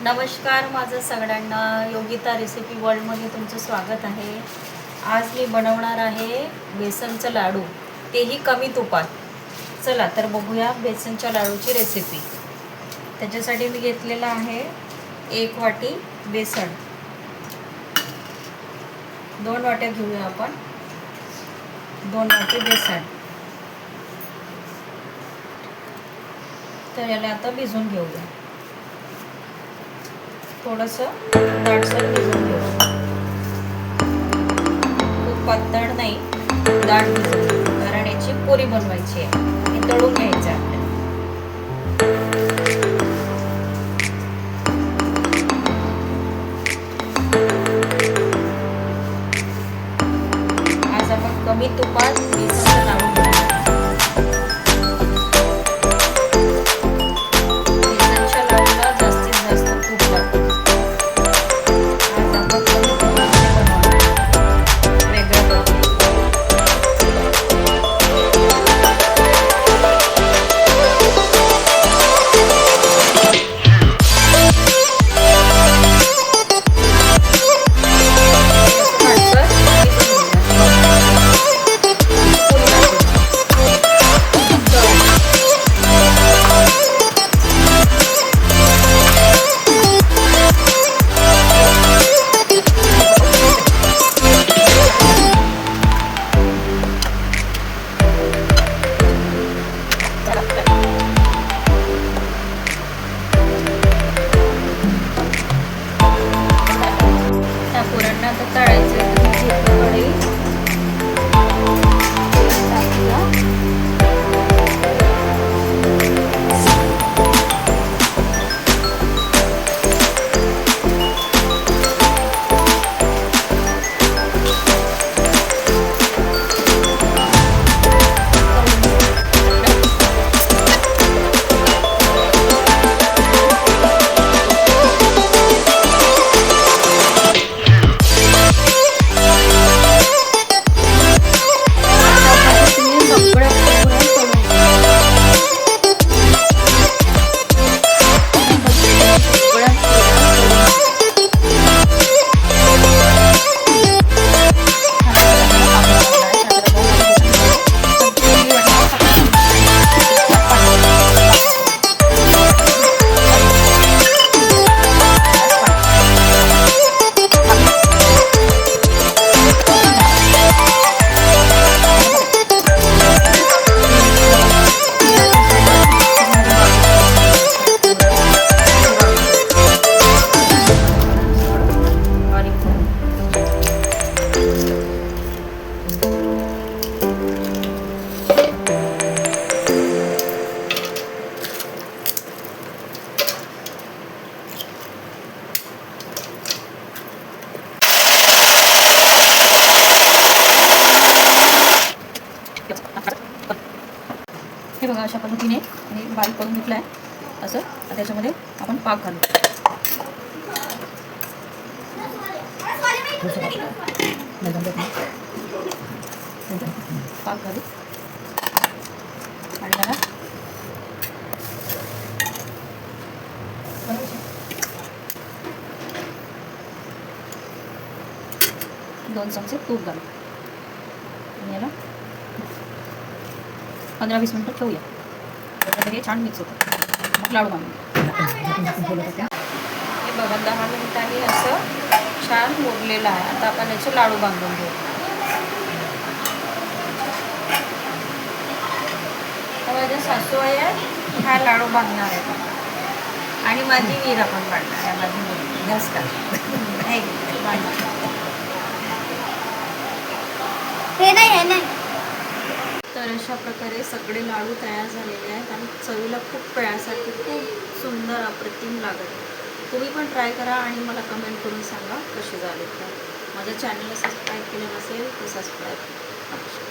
नमस्कार, माझं सगळ्यांना योगिता रेसिपी वर्ल्डमध्ये तुमचं स्वागत आहे. आज मी बनवणार आहे बेसनचं लाडू, तेही कमी तुपात. चला तर बघूया बेसनच्या लाडूची रेसिपी. त्याच्यासाठी मी घेतलेलं आहे 1 वाटी बेसन. 2 वाट्या घेऊया आपण. 2 वाटी बेसन. तर याला आता भिजवून घेऊया. थोडंसं दाटसर भिजवून घेऊ. खूप पातळ नाही, दाट भिजवून, कारण याची पुरी बनवायची आहे. हे तळून घ्यायचं आहे आपल्याला. आज आपण कमी तुपात बेसनचं लाडू बनवू. बेसनच्या लाडूला जास्तीत जास्त तूप लागतं. हे बघा, अशा पद्धतीने मी बारीक करून घेतला आहे. असं त्याच्यामध्ये आपण पाक घालू. पाक घालू आणि त्याला 2 चमचे तूप घालू आणि याला 15-20 मिनटं ठेवूया. त्याच्यामध्ये हे छान मिक्स होतं. मग लाडू बांधू. हे बघा, 10 मिनिटांनी असं छान मुरलेलं आहे. आता आपण याचे लाडू बांधून घेऊ. माझ्या सासूबाई आहे, ह्या लाडू बांधणार आहे आणि माझी वीरा पण बांधणार आहे. माझी मुलगी घस का हे नाही. तर अशा प्रकारे सगळे लाडू तयार झालेले आहेत आणि चवीला खूप वेळासाठी खूप सुंदर अप्रतिम लागत. तुम्ही पण ट्राय करा आणि मला कमेंट करून सांगा कसे झाले. तर माझ्या चॅनलला सबस्क्राईब केलं नसेल तर सबस्क्राईब करा.